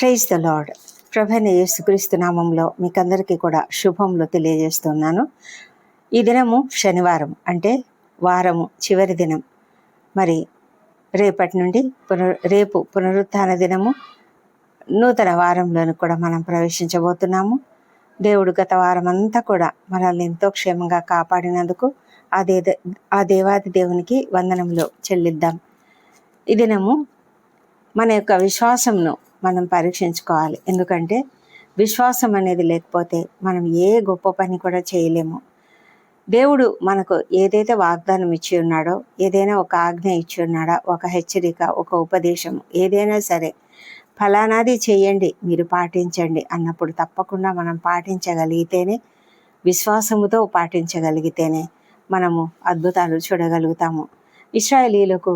Praise the lord. ప్రభువైన యేసుక్రీస్తు నామంలో మీకందరికీ కూడా శుభములు తెలియజేస్తున్నాను. ఈ దినము శనివారం, అంటే వారము చివరి దినం. మరి రేపటి నుండి రేపు పునరుత్థాన దినము, నూతన వారంలోని కూడా మనం ప్రవేశించబోతున్నాము. దేవుడు గత వారం అంతా కూడా మనల్ని ఎంతో క్షేమంగా కాపాడినందుకు ఆ దేవాది దేవునికి వందనములు చెల్లిద్దాం. ఈ దినము మన యొక్క విశ్వాసంను మనం పరీక్షించుకోవాలి. ఎందుకంటే విశ్వాసం అనేది లేకపోతే మనం ఏ గొప్ప పని కూడా చేయలేము. దేవుడు మనకు ఏదైతే వాగ్దానం ఇచ్చి ఉన్నాడో, ఏదైనా ఒక ఆజ్ఞ ఇచ్చి ఉన్నాడా, ఒక హెచ్చరిక, ఒక ఉపదేశం, ఏదైనా సరే ఫలానాది చేయండి, మీరు పాటించండి అన్నప్పుడు తప్పకుండా మనం పాటించగలిగితేనే, విశ్వాసముతో పాటించగలిగితేనే మనము అద్భుతాలు చూడగలుగుతాము. ఇశ్రాయేలీయులకు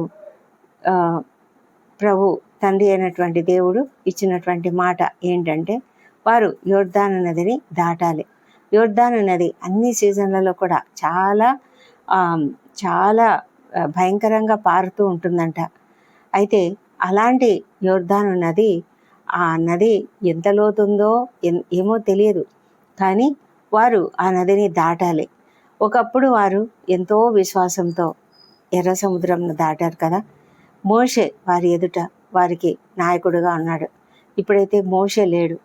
ప్రభు తండ్రి అయినటువంటి దేవుడు ఇచ్చినటువంటి మాట ఏంటంటే, వారు యోర్దాను నదిని దాటాలి. యోర్దాను నది అన్ని సీజన్లలో కూడా చాలా చాలా భయంకరంగా పారుతూ ఉంటుందంట. అయితే అలాంటి యోర్దాను నది, ఆ నది ఎంత లోతుందో ఏమో తెలియదు, కానీ వారు ఆ నదిని దాటాలి. ఒకప్పుడు వారు ఎంతో విశ్వాసంతో ఎర్ర సముద్రంను దాటారు కదా. మోషే వారి ఎదుట వారికి నాయకుడుగా ఉన్నాడు. ఇప్పుడైతే మోషే లేడు.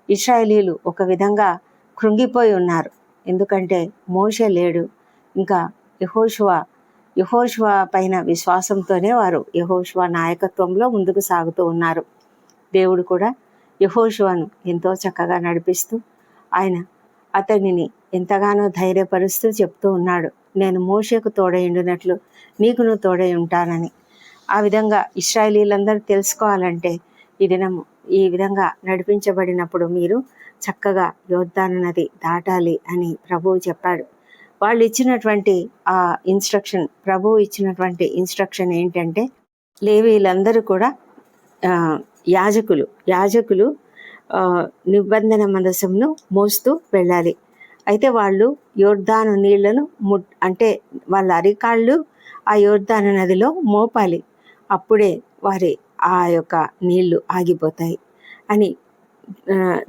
ఇశ్రాయేలీయులు ఒక విధంగా కృంగిపోయి ఉన్నారు. ఎందుకంటే మోషే లేడు. ఇంకా యెహోషువ పైన విశ్వాసంతోనే వారు యెహోషువ నాయకత్వంలో ముందుకు సాగుతూ ఉన్నారు. దేవుడు కూడా యెహోషువను ఎంతో చక్కగా నడిపిస్తూ ఆయన అతనిని ఎంతగానో ధైర్యపరుస్తూ చెప్తూ ఉన్నాడు, నేను మోషేకు తోడై ఉండినట్లు నీకును తోడై ఉంటానని. ఆ విధంగా ఇశ్రాయేలీయులందరూ తెలుసుకోవాలంటే ఈ విధంగా నడిపించబడినప్పుడు మీరు చక్కగా యోర్దాను నది దాటాలి అని ప్రభువు చెప్పాడు. వాళ్ళు ఇచ్చినటువంటి ఆ ప్రభువు ఇచ్చినటువంటి ఇన్స్ట్రక్షన్ ఏంటంటే, లేవీయులందరూ కూడా యాజకులు నిబంధన మందసంను మోస్తూ వెళ్ళాలి. అయితే వాళ్ళు యోర్దాను నీళ్లను అంటే వాళ్ళ అరికాళ్ళు ఆ యోర్దాను నదిలో మోపాలి. అప్పుడే వారి ఆ యొక్క నీళ్లు ఆగిపోతాయి అని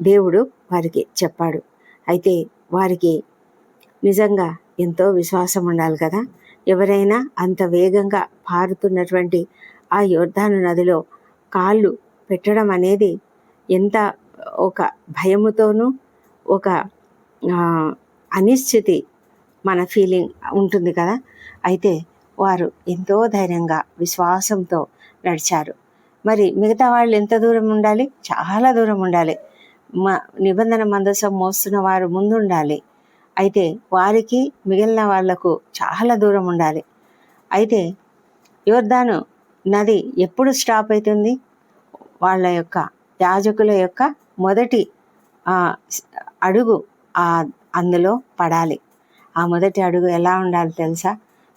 దేవుడు వారికి చెప్పాడు. అయితే వారికి నిజంగా ఎంతో విశ్వాసం ఉండాలి కదా. ఎవరైనా అంత వేగంగా పారుతున్నటువంటి ఆ యోర్దాను నదిలో కాళ్ళు పెట్టడం అనేది ఎంత ఒక భయముతోనూ ఒక అనిశ్చితి మన ఫీలింగ్ ఉంటుంది కదా. అయితే వారు ఎంతో ధైర్యంగా విశ్వాసంతో నడిచారు. మరి మిగతా వాళ్ళు ఎంత దూరం ఉండాలి? చాలా దూరం ఉండాలి. నిబంధన మందసం మోస్తున్న వారు ముందు ఉండాలి. అయితే వారికి మిగిలిన వాళ్లకు చాలా దూరం ఉండాలి. అయితే యోర్దాను నది ఎప్పుడు స్టాప్ అవుతుంది? వాళ్ళ యొక్క యాజకుల యొక్క మొదటి అడుగు అందులో పడాలి. ఆ మొదటి అడుగు ఎలా ఉండాలి తెలుసా?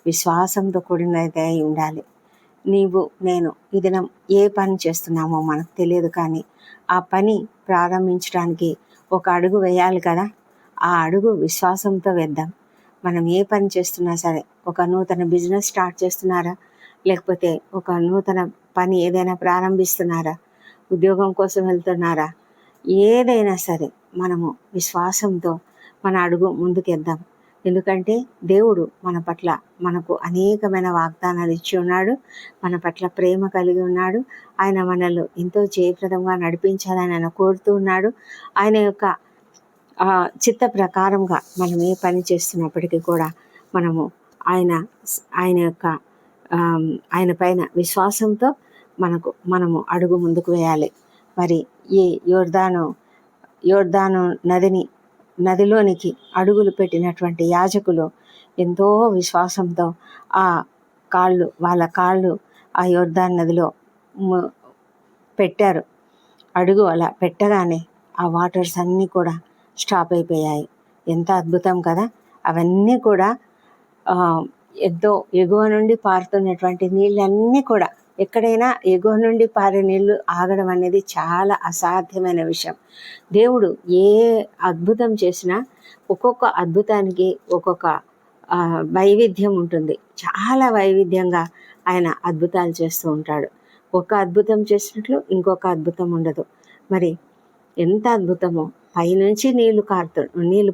విశ్వాసంతో కూడినది అయి ఉండాలి. నేను ఈ దినం ఏ పని చేస్తున్నామో మనకు తెలియదు, కానీ ఆ పని ప్రారంభించడానికి ఒక అడుగు వేయాలి కదా. ఆ అడుగు విశ్వాసంతో వేద్దాం. మనం ఏ పని చేస్తున్నా సరే, ఒక నూతన బిజినెస్ స్టార్ట్ చేస్తున్నారా, లేకపోతే ఒక నూతన పని ఏదైనా ప్రారంభిస్తున్నారా, ఉద్యోగం కోసం వెళ్తున్నారా, ఏదైనా సరే మనము విశ్వాసంతో మన అడుగు ముందుకెద్దాం. ఎందుకంటే దేవుడు మన పట్ల మనకు అనేకమైన వాగ్దానాలు ఇచ్చి ఉన్నాడు. మన పట్ల ప్రేమ కలిగి ఉన్నాడు. ఆయన మనల్ని ఎంతో జయప్రదంగా నడిపించాలని ఆయన కోరుతూ ఉన్నాడు. ఆయన యొక్క చిత్త ప్రకారంగా మనం ఏ పని చేస్తున్నప్పటికీ కూడా మనము ఆయన పైన విశ్వాసంతో మనము అడుగు ముందుకు వేయాలి. మరి ఈ యోర్దాను నదిలోనికి అడుగులు పెట్టినటువంటి యాజకులు ఎంతో విశ్వాసంతో వాళ్ళ కాళ్ళు ఆ యోర్దాను నదిలో పెట్టారు. అడుగు అలా పెట్టగానే ఆ వాటర్స్ అన్నీ కూడా స్టాప్ అయిపోయాయి. ఎంత అద్భుతం కదా. అవన్నీ కూడా ఎంతో ఎగువ నుండి పారుతున్నటువంటి నీళ్ళన్నీ కూడా, ఎక్కడైనా ఎగువ నుండి పారే నీళ్లు ఆగడం అనేది చాలా అసాధ్యమైన విషయం. దేవుడు ఏ అద్భుతం చేసినా ఒక్కొక్క అద్భుతానికి ఒక్కొక్క వైవిధ్యం ఉంటుంది. చాలా వైవిధ్యంగా ఆయన అద్భుతాలు చేస్తూ ఉంటాడు. ఒక అద్భుతం చేసినట్లు ఇంకొక అద్భుతం ఉండదు. మరి ఎంత అద్భుతమో, పైనుంచి నీళ్లు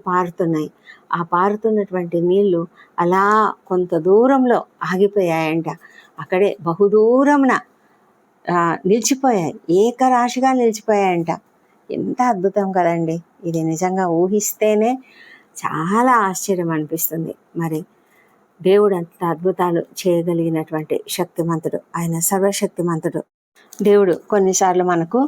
పారుతున్నాయి. ఆ పారుతున్నటువంటి నీళ్లు అలా కొంత దూరంలో ఆగిపోయాయంట. అక్కడే బహుదూరంన నిలిచిపోయాయి, ఏకరాశిగా నిలిచిపోయాయంట. ఎంత అద్భుతం కదండి! ఇది నిజంగా ఊహిస్తేనే చాలా ఆశ్చర్యం అనిపిస్తుంది. మరి దేవుడు అంత అద్భుతాలు చేయగలిగినటువంటి శక్తిమంతుడు, ఆయన సర్వశక్తిమంతుడు. దేవుడు కొన్నిసార్లు మనకు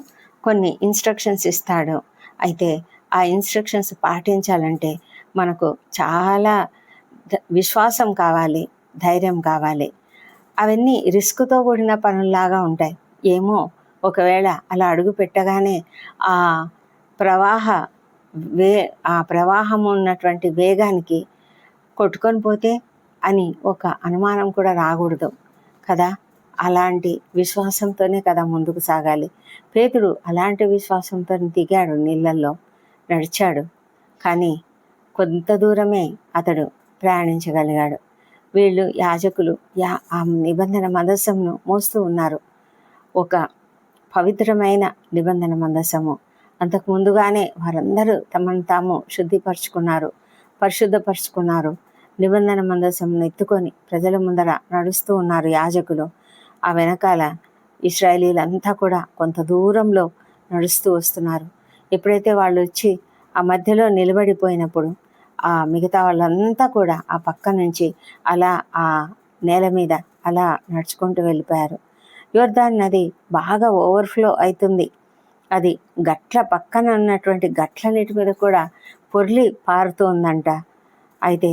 కొన్ని ఇన్స్ట్రక్షన్స్ ఇస్తాడు. అయితే ఆ ఇన్స్ట్రక్షన్స్ పాటించాలంటే మనకు చాలా విశ్వాసం కావాలి, ధైర్యం కావాలి. అవన్నీ రిస్క్తో కూడిన పనుల్లాగా ఉంటాయి. ఏమో ఒకవేళ అలా అడుగు పెట్టగానే ఆ ప్రవాహం ఉన్నటువంటి వేగానికి కొట్టుకొని పోతే అని ఒక అనుమానం కూడా రాకూడదు కదా. అలాంటి విశ్వాసంతోనే కదా ముందుకు సాగాలి. పేతురు అలాంటి విశ్వాసంతో దిగాడు, నీళ్ళల్లో నడిచాడు. కానీ కొంత దూరమే అతడు ప్రయాణించగలిగాడు. వీళ్ళు యాజకులు ఆ నిబంధన మందసమును మోస్తూ ఉన్నారు. ఒక పవిత్రమైన నిబంధన మందసము. అంతకు ముందుగానే వారందరూ తమను తాము పరిశుద్ధపరుచుకున్నారు. నిబంధన మందసమును ఎత్తుకొని ప్రజల ముందర నడుస్తూ ఉన్నారు యాజకులు. ఆ వెనకాల ఇశ్రాయేలీలంతా కూడా కొంత దూరంలో నడుస్తూ వస్తున్నారు. ఎప్పుడైతే వాళ్ళు వచ్చి ఆ మధ్యలో నిలబడిపోయినప్పుడు ఆ మిగతా వాళ్ళంతా కూడా ఆ పక్క నుంచి అలా ఆ నేల మీద అలా నడుచుకుంటూ వెళ్ళిపోయారు. యోర్దాను నది బాగా ఓవర్ఫ్లో అవుతుంది. అది గట్ల పక్కన ఉన్నటువంటి గట్లన్నిటి మీద కూడా పొర్లి పారుతూ ఉందంట. అయితే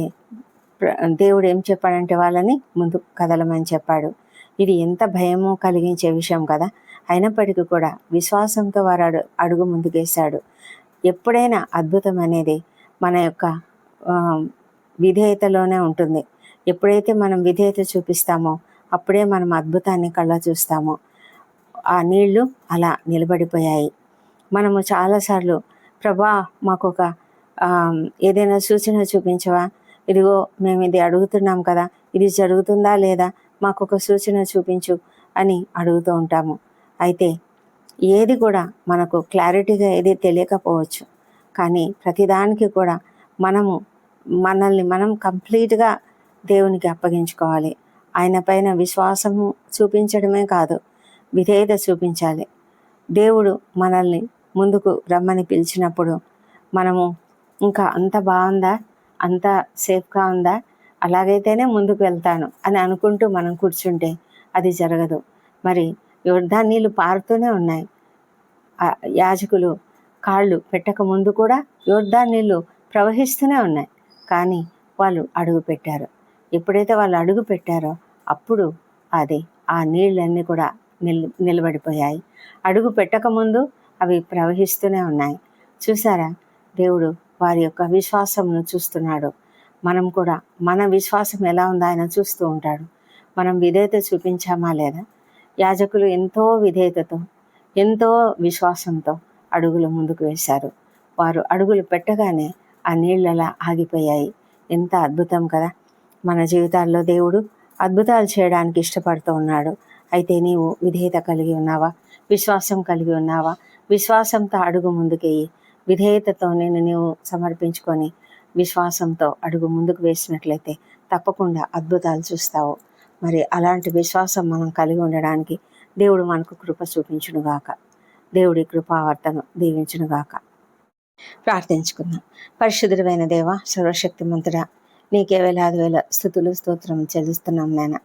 దేవుడు ఏం చెప్పాడంటే వాళ్ళని ముందు కదలమని చెప్పాడు. ఇది ఎంత భయమో కలిగించే విషయం కదా. అయినప్పటికీ కూడా విశ్వాసంతో వారు అడుగు ముందుకేశాడు. ఎప్పుడైనా అద్భుతం అనేది మన యొక్క విధేయతలోనే ఉంటుంది. ఎప్పుడైతే మనం విధేయత చూపిస్తామో అప్పుడే మనం అద్భుతాన్ని కళ్ళ చూస్తాము. ఆ నీళ్లు అలా నిలబడిపోయాయి. మనము చాలాసార్లు ప్రభా మాకొక ఏదైనా సూచన చూపించవా, ఇదిగో మేము ఇది అడుగుతున్నాం కదా, ఇది జరుగుతుందా లేదా, మాకొక సూచన చూపించు అని అడుగుతూ ఉంటాము. అయితే ఏది కూడా మనకు క్లారిటీగా ఏది తెలియకపోవచ్చు. కానీ ప్రతిదానికి కూడా మనల్ని మనం కంప్లీట్గా దేవునికి అప్పగించుకోవాలి. ఆయన పైన విశ్వాసము చూపించడమే కాదు, విధేయత చూపించాలి. దేవుడు మనల్ని ముందుకు రమ్మని పిలిచినప్పుడు మనము ఇంకా అంత బాగుందా, అంత సేఫ్గా ఉందా, అలాగైతేనే ముందుకు వెళ్తాను అని అనుకుంటూ మనం కూర్చుంటే అది జరగదు. మరి యోర్దాను నీళ్ళు పారుతూనే ఉన్నాయి. యాజకులు కాళ్ళు పెట్టక ముందు కూడా యోర్దాను నీళ్ళు ప్రవహిస్తూనే ఉన్నాయి. కానీ వాళ్ళు అడుగు పెట్టారు. ఎప్పుడైతే వాళ్ళు అడుగు పెట్టారో అప్పుడు ఆ నీళ్ళన్నీ కూడా నిలబడిపోయాయి. అడుగు పెట్టకముందు అవి ప్రవహిస్తూనే ఉన్నాయి. చూసారా, దేవుడు వారి యొక్క విశ్వాసంను చూస్తున్నాడు. మనం కూడా మన విశ్వాసం ఎలా ఉందో ఆయన చూస్తూ ఉంటాడు. మనం విధేయత చూపించామా లేదా? యాజకులు ఎంతో విధేయతతో, ఎంతో విశ్వాసంతో అడుగులు ముందుకు వేశారు. వారు అడుగులు పెట్టగానే ఆ నీళ్ళలా ఆగిపోయాయి. ఎంత అద్భుతం కదా. మన జీవితాల్లో దేవుడు అద్భుతాలు చేయడానికి ఇష్టపడుతూ ఉన్నాడు. అయితే నీవు విధేయత కలిగి ఉన్నావా? విశ్వాసం కలిగి ఉన్నావా? విశ్వాసంతో అడుగు ముందుకేయి. విధేయతతో నీవు సమర్పించుకొని విశ్వాసంతో అడుగు ముందుకు వేసినట్లయితే తప్పకుండా అద్భుతాలు చూస్తావు. మరి అలాంటి విశ్వాసం మనం కలిగి ఉండడానికి దేవుడు మనకు కృప చూపించునుగాక. దేవుడి కృపావర్తను దీవించునుగాక. ప్రార్థించుకుందాం. పరిశుద్ధుడైన దేవ, సర్వశక్తిమంతుడా, నీకే వేలాది వేల స్తుతులు స్తోత్రం చెల్లిస్తున్నాం నాయన.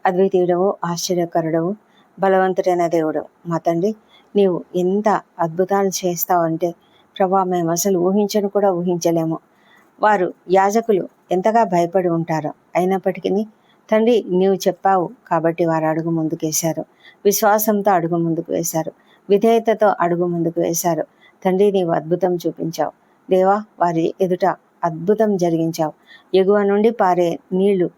అద్వితీయుడవు, ఆశ్చర్యకరుడవు, బలవంతుడైన దేవుడు మా తండ్రి, నీవు ఎంత అద్భుతాలు చేస్తావంటే ప్రభా మేము అసలు ఊహించను కూడా ఊహించలేము. వారు యాజకులు ఎంతగా భయపడి ఉంటారో, అయినప్పటికీ తండ్రి నీవు చెప్పావు కాబట్టి వారు అడుగు ముందుకేశారు. విశ్వాసంతో అడుగు ముందుకు వేశారు. విధేయతతో అడుగు ముందుకు వేశారు. తండ్రి నీవు అద్భుతం చూపించావు దేవా. వారి ఎదుట అద్భుతం జరిగించావు. ఎగువ నుండి పారే నీళ్లు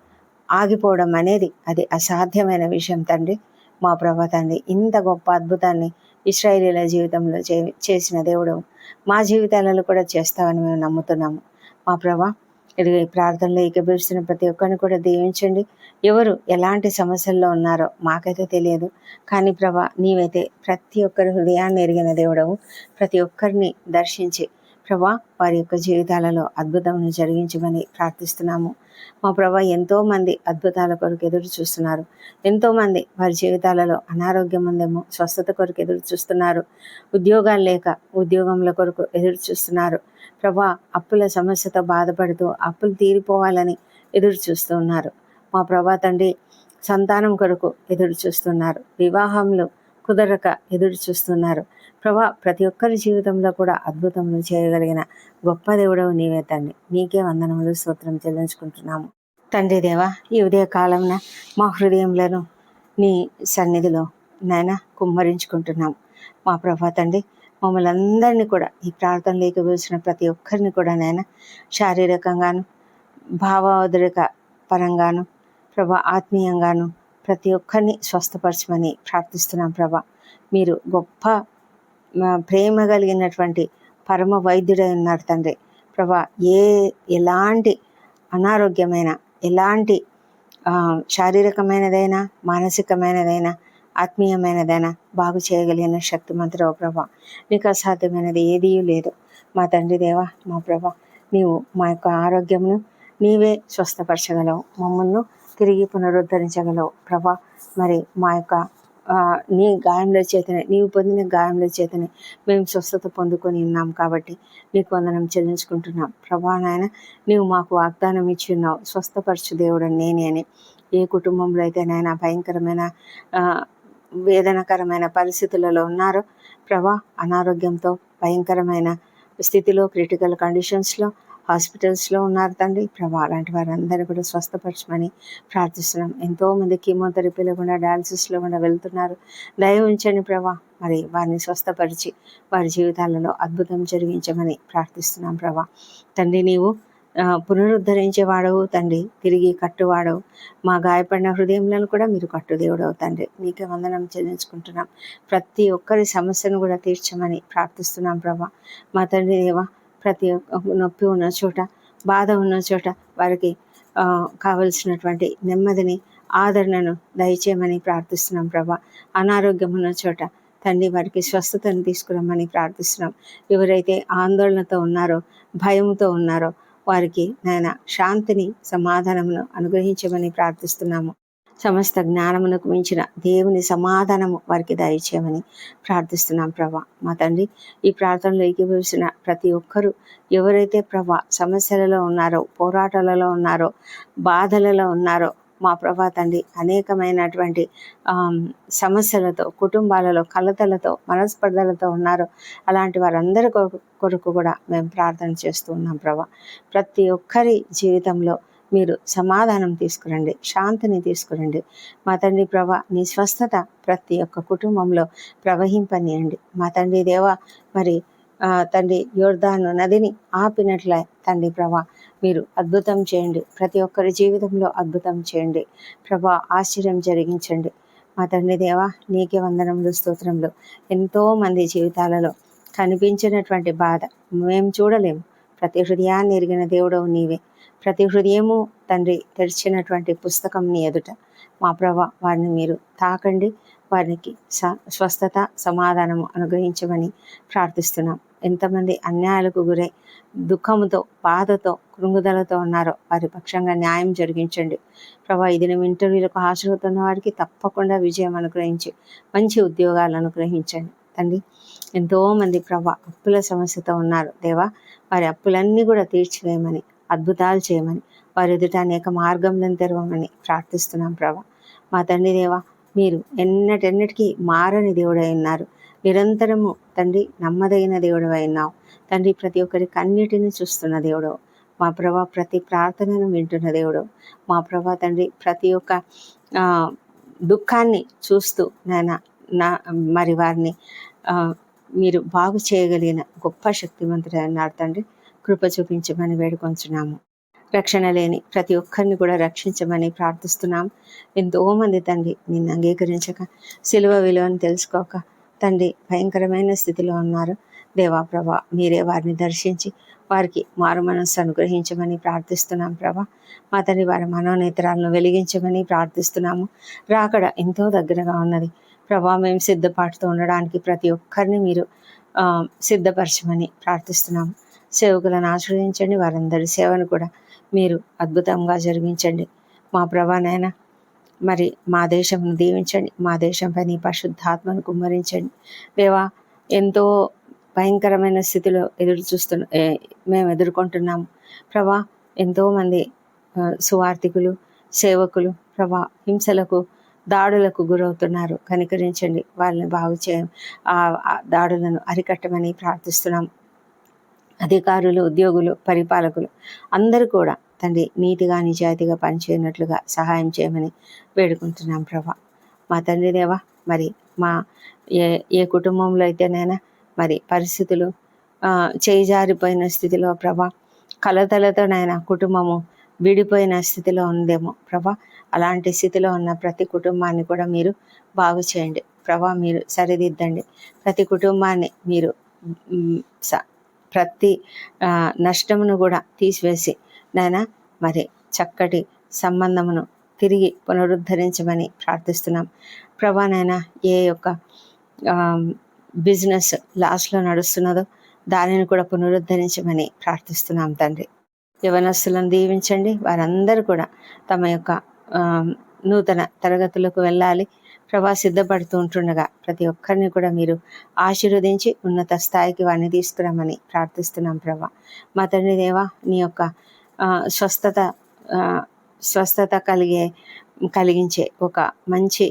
ఆగిపోవడం అనేది అది అసాధ్యమైన విషయం తండ్రి. మా ప్రభా తండ్రి, ఇంత గొప్ప అద్భుతాన్ని ఇశ్రాయేలీల జీవితంలో చేసిన దేవుడు మా జీవితాలలో కూడా చేస్తావని మేము నమ్ముతున్నాము. మా ప్రభా, ఇదిగో ఈ ప్రార్థనలో ఏకీభవిస్తున్న ప్రతి ఒక్కరిని కూడా దీవించండి. ఎవరు ఎలాంటి సమస్యల్లో ఉన్నారో మాకైతే తెలియదు, కానీ ప్రభా నీవైతే ప్రతి ఒక్కరి హృదయాన్ని ఎరిగిన దేవుడవు. ప్రతి ఒక్కరిని దర్శించి ప్రభా వారి యొక్క జీవితాలలో అద్భుతం జరిగించమని ప్రార్థిస్తున్నాము. మా ప్రభా ఎంతోమంది అద్భుతాల కొరకు ఎదురు చూస్తున్నారు. ఎంతోమంది వారి జీవితాలలో అనారోగ్యం ఉందేమో స్వస్థత కొరకు ఎదురు చూస్తున్నారు. ఉద్యోగాలు లేక ఉద్యోగంల కొరకు ఎదురు చూస్తున్నారు. ప్రభా అప్పుల సమస్యతో బాధపడుతూ అప్పులు తీరిపోవాలని ఎదురు చూస్తూ ఉన్నారు. మా ప్రభా తండ్రి సంతానం కొరకు ఎదురు చూస్తున్నారు. వివాహంలో కుదరక ఎదురు చూస్తున్నారు. ప్రభా ప్రతి ఒక్కరి జీవితంలో కూడా అద్భుతములు చేయగలిగిన గొప్ప దేవుడవు నీవే తండ్రి. నీకే వందనములు స్తోత్రం చెల్లించుకుంటున్నాము తండ్రి దేవా. ఈ ఉదయ కాలంన మా హృదయంలో నీ సన్నిధిలో నాయన కుమ్మరించుకుంటున్నాము. మా ప్రభా తండ్రి మమ్మల్ని అందరినీ కూడా ఈ ప్రార్థనలు ఏకీభవించిన ప్రతి ఒక్కరిని కూడా నాయన శారీరకంగాను భావోద్రేక పరంగాను ప్రభా ఆత్మీయంగాను ప్రతి ఒక్కరిని స్వస్థపరచమని ప్రార్థిస్తున్నాం ప్రభా. మీరు గొప్ప ప్రేమ కలిగినటువంటి పరమ వైద్యుడై ఉన్నారు తండ్రి. ప్రభా ఎలాంటి అనారోగ్యమైన ఎలాంటి శారీరకమైనదైనా మానసికమైనదైనా ఆత్మీయమైనదైనా బాగు చేయగలిగిన శక్తిమంతుడవు ప్రభా. నీకు అసాధ్యమైనది ఏదీ లేదు మా తండ్రి దేవా. మా ప్రభా నీవు మా యొక్క ఆరోగ్యమును నీవే స్వస్థపరచగలవు, మమ్మల్ని తిరిగి పునరుద్ధరించగలవు ప్రభా. మరి మా యొక్క నీ గాయంలో చేతనే నీవు పొందిన గాయంలో చేతనే మేము స్వస్థత పొందుకొని ఉన్నాం కాబట్టి నీకు వందనం చెల్లించుకుంటున్నాం ప్రభా. నాయన నీవు మాకు వాగ్దానం ఇచ్చి ఉన్నావు, స్వస్థపరచు దేవుడు నేనే అని. ఏ కుటుంబంలో అయితే నాయన భయంకరమైన వేదనకరమైన పరిస్థితులలో ఉన్నారో ప్రభా, అనారోగ్యంతో భయంకరమైన స్థితిలో క్రిటికల్ కండిషన్స్లో హాస్పిటల్స్లో ఉన్నారు తండ్రి ప్రభా. అలాంటి వారందరూ కూడా స్వస్థపరచమని ప్రార్థిస్తున్నాం. ఎంతోమంది కీమోథెరపీలో కూడా డయాలసిస్లో కూడా వెళ్తున్నారు. దయ ఉంచండి ప్రభా. మరి వారిని స్వస్థపరిచి వారి జీవితాలలో అద్భుతం జరిగించమని ప్రార్థిస్తున్నాం ప్రభా. తండ్రి నీవు పునరుద్ధరించేవాడవు తండ్రి, తిరిగి కట్టువాడవు. మా గాయపడిన హృదయంలో కూడా మీరు కట్టుదేవుడవు తండ్రి. నీకే వందనం చెల్లించుకుంటున్నాం. ప్రతి ఒక్కరి సమస్యను కూడా తీర్చమని ప్రార్థిస్తున్నాం ప్రభా. మా తండ్రి దేవా, ప్రతి నొప్పి ఉన్న చోట బాధ ఉన్న చోట వారికి కావలసినటువంటి నెమ్మదిని ఆదరణను దయచేయమని ప్రార్థిస్తున్నాం ప్రభా. అనారోగ్యం ఉన్న చోట తండ్రి వారికి స్వస్థతను తీసుకురమ్మని ప్రార్థిస్తున్నాం. ఎవరైతే ఆందోళనతో ఉన్నారో భయంతో ఉన్నారో వారికి నాయన శాంతిని సమాధానమును అనుగ్రహించమని ప్రార్థిస్తున్నాము. సమస్త జ్ఞానమునకు మించిన దేవుని సమాధానము వారికి దయచేయమని ప్రార్థిస్తున్నాం ప్రభా. మా తండ్రి ఈ ప్రార్థనలో ఏకీభవించిన ప్రతి ఒక్కరూ ఎవరైతే ప్రభా సమస్యలలో ఉన్నారో, పోరాటాలలో ఉన్నారో, బాధలలో ఉన్నారో మా ప్రభా తండ్రి అనేకమైనటువంటి సమస్యలతో కుటుంబాలలో కలతలతో మనస్పర్ధలతో ఉన్నారో అలాంటి వారందరి కొరకు కూడా మేము ప్రార్థన చేస్తూ ఉన్నాం ప్రభా. ప్రతి ఒక్కరి జీవితంలో మీరు సమాధానం తీసుకురండి, శాంతిని తీసుకురండి మా తండ్రి ప్రభా. నీ స్వస్థత ప్రతి ఒక్క కుటుంబంలో ప్రవహింపనీయండి మా తండ్రి దేవా. మరి తండ్రి యోర్దాను నదిని ఆపినట్లే తండ్రి ప్రభా మీరు అద్భుతం చేయండి. ప్రతి ఒక్కరి జీవితంలో అద్భుతం చేయండి ప్రభా. ఆశ్చర్యం జరిగించండి మా తండ్రి దేవా. నీకే వందనములు స్తోత్రములు. ఎంతోమంది జీవితాలలో కనిపించినటువంటి బాధ మేము చూడలేము. ప్రతి హృదయాన్ని ఎరిగిన దేవుడవు నీవే. ప్రతి హృదయము తండ్రి తెరిచినటువంటి పుస్తకం నీ ఎదుట మా ప్రభా వారిని మీరు తాకండి. వారికి స్వస్థత సమాధానము అనుగ్రహించమని ప్రార్థిస్తున్నాం. ఎంతమంది అన్యాయాలకు గురై దుఃఖముతో బాధతో కృంగుదలతో ఉన్నారో వారి పక్షంగా న్యాయం జరిగించండి ప్రభా. ఈ దినం ఇంటర్వ్యూలకు హాజరవుతున్న వారికి తప్పకుండా విజయం అనుగ్రహించి మంచి ఉద్యోగాలు అనుగ్రహించండి తండ్రి. ఎంతోమంది ప్రభా అప్పుల సమస్యతో ఉన్నారు దేవా. వారి అప్పులన్నీ కూడా తీర్చివేయమని అద్భుతాలు చేయమని వారి ఎదుట అనేక మార్గంలను తెరవమని ప్రార్థిస్తున్నాం ప్రభా. మా తండ్రి దేవా మీరు ఎన్నటెన్నటికీ మారని దేవుడై ఉన్నారు. నిరంతరము తండ్రి నమ్మదగిన దేవుడు అయినావు తండ్రి. ప్రతి ఒక్కరి కన్నిటిని చూస్తున్న దేవుడు మా ప్రభా. ప్రతి ప్రార్థనను వింటున్న దేవుడు మా ప్రభా తండ్రి. ప్రతి ఒక్క దుఃఖాన్ని చూస్తూ మరి వారిని మీరు బాగు చేయగలిగిన గొప్ప శక్తివంతుడు అన్నారు తండ్రి. కృప చూపించమని వేడుకొంచున్నాము. రక్షణ లేని ప్రతి ఒక్కరిని కూడా రక్షించమని ప్రార్థిస్తున్నాం. ఎంతోమంది తండ్రి నిన్ను అంగీకరించక సిలువ విలువను తెలుసుకోక తండ్రి భయంకరమైన స్థితిలో ఉన్నారు దేవా ప్రభా, మీరే వారిని దర్శించి వారికి మారు మనస్సు అనుగ్రహించమని ప్రార్థిస్తున్నాం ప్రభా. మా తండ్రి, వారి మనోనేత్రాలను వెలిగించమని ప్రార్థిస్తున్నాము. రాకడ ఎంతో దగ్గరగా ఉన్నది ప్రభా. మేము సిద్ధపాటుతో ఉండడానికి ప్రతి ఒక్కరిని మీరు సిద్ధపరచమని ప్రార్థిస్తున్నాము. సేవకులను ఆశ్రయించండి, వారందరి సేవను కూడా మీరు అద్భుతంగా జరిగించండి మా ప్రభానైనా. మరి మా దేశంను దీవించండి, మా దేశంపై నీ పరిశుద్ధాత్మను కుమ్మరించండి దేవా. ఎంతో భయంకరమైన స్థితిలో మేము ఎదుర్కొంటున్నాము ప్రభా. ఎంతోమంది సువార్థికులు, సేవకులు ప్రభా హింసలకు, దాడులకు గురవుతున్నారు. కనికరించండి, వాళ్ళని బాగు ఆ దాడులను అరికట్టమని ప్రార్థిస్తున్నాము. అధికారులు, ఉద్యోగులు, పరిపాలకులు అందరూ కూడా తండ్రి నీతిగా, నిజాయితీగా పనిచేయనట్లుగా సహాయం చేయమని వేడుకుంటున్నాం ప్రభా. మా తండ్రి దేవా, మరి మా ఏ కుటుంబంలో అయితేనైనా మరి పరిస్థితులు చేజారిపోయిన స్థితిలో ప్రభా, కలతలతోనైనా కుటుంబము విడిపోయిన స్థితిలో ఉందేమో ప్రభా. అలాంటి స్థితిలో ఉన్న ప్రతి కుటుంబాన్ని కూడా మీరు బాగు చేయండి ప్రభా. మీరు సరిదిద్దండి ప్రతి కుటుంబాన్ని. మీరు ప్రతి నష్టమును కూడా తీసివేసి నాయనా మరి చక్కటి సంబంధమును తిరిగి పునరుద్ధరించమని ప్రార్థిస్తున్నాం ప్రభా. నాయనా ఏ యొక్క బిజినెస్ లాస్లో నడుస్తున్నదో దానిని కూడా పునరుద్ధరించమని ప్రార్థిస్తున్నాం తండ్రి. యవనస్తులను దీవించండి, వారందరూ కూడా తమ యొక్క నూతన తరగతులకు వెళ్ళాలి ప్రభా. సిద్ధపడుతూ ఉంటుండగా ప్రతి ఒక్కరిని కూడా మీరు ఆశీర్వదించి ఉన్నత స్థాయికి వారిని తీసుకురమ్మని ప్రార్థిస్తున్నాం ప్రభా. మా తండ్రి దేవా, నీ యొక్క స్వస్థత కలిగించే ఒక మంచి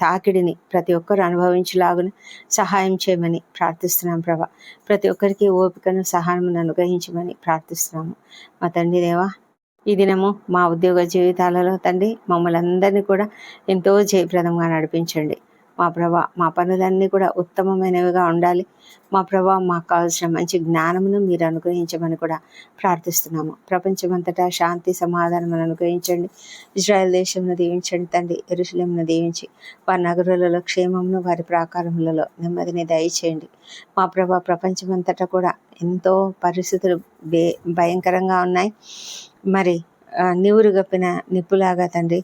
తాకిడిని ప్రతి ఒక్కరు అనుభవించేలాగున సహాయం చేయమని ప్రార్థిస్తున్నాం ప్రభా. ప్రతి ఒక్కరికి ఓపికను, సహాయమును అనుగ్రహించమని ప్రార్థిస్తున్నాము మా తండ్రి దేవా. ఈ దినము మా ఉద్యోగ జీవితాలలో తండ్రి మమ్మల్ని అందరినీ కూడా ఎంతో జయప్రదంగా నడిపించండి మా ప్రభా. మా పనులన్నీ కూడా ఉత్తమమైనవిగా ఉండాలి మా ప్రభా. మాకు కావాల్సిన మంచి జ్ఞానమును మీరు అనుగ్రహించమని కూడా ప్రార్థిస్తున్నాము. ప్రపంచమంతటా శాంతి, సమాధానమును అనుగ్రహించండి. ఇజ్రాయెల్ దేశంను దీవించండి తండ్రి. యెరూషలేమును దీవించి వారి నగరాలలో క్షేమమును, వారి ప్రాకారములలో నెమ్మదిని దయచేయండి మా ప్రభా. ప్రపంచమంతటా కూడా ఎంతో పరిస్థితులు భయంకరంగా ఉన్నాయి. మరి నివురు గప్పిన నిప్పులాగా తండ్రి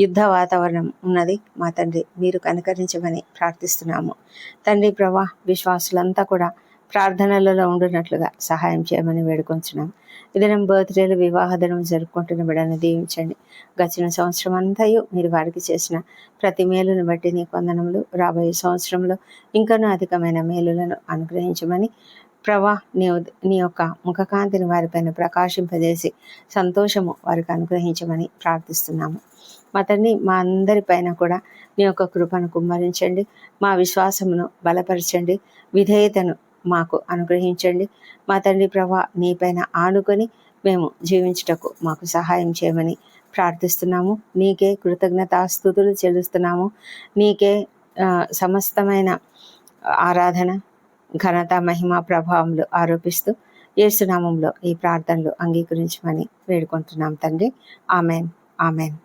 యుద్ధ వాతావరణం ఉన్నది మా తండ్రి. మీరు కనికరించమని ప్రార్థిస్తున్నాము తండ్రి ప్రభా. విశ్వాసులంతా కూడా ప్రార్థనలలో ఉండునట్లుగా సహాయం చేయమని వేడుకొంచున్నాం. ఇదనం బర్త్డేలు, వివాహ దినం జరుపుకుంటున్న బిడ్డను దీవించండి. గడిచిన సంవత్సరం అంతయు మీరు వారికి చేసిన ప్రతి మేలును బట్టి నీ వందనములు. రాబోయే సంవత్సరంలో ఇంకనూ అధికమైన మేలులను అనుగ్రహించమని ప్రభా. నీ యొక్క ముఖకాంతిని వారిపైన ప్రకాశింపజేసి సంతోషము వారికి అనుగ్రహించమని ప్రార్థిస్తున్నాము మా తండ్రి. మా అందరిపైన కూడా నీ యొక్క కృపను కుమ్మరించండి. మా విశ్వాసమును బలపరచండి. విధేయతను మాకు అనుగ్రహించండి మా తండ్రి ప్రభా. నీపైన ఆనుకొని మేము జీవించుటకు మాకు సహాయం చేయమని ప్రార్థిస్తున్నాము. నీకే కృతజ్ఞతాస్తుతులు చెల్లిస్తున్నాము. నీకే సమస్తమైన ఆరాధన, ఘనత, మహిమ, ప్రభావములు ఆరోపిస్తూ యేసు నామములో ఈ ప్రార్థనలు అంగీకరించమని వేడుకుంటున్నాం తండ్రి. Amen, amen.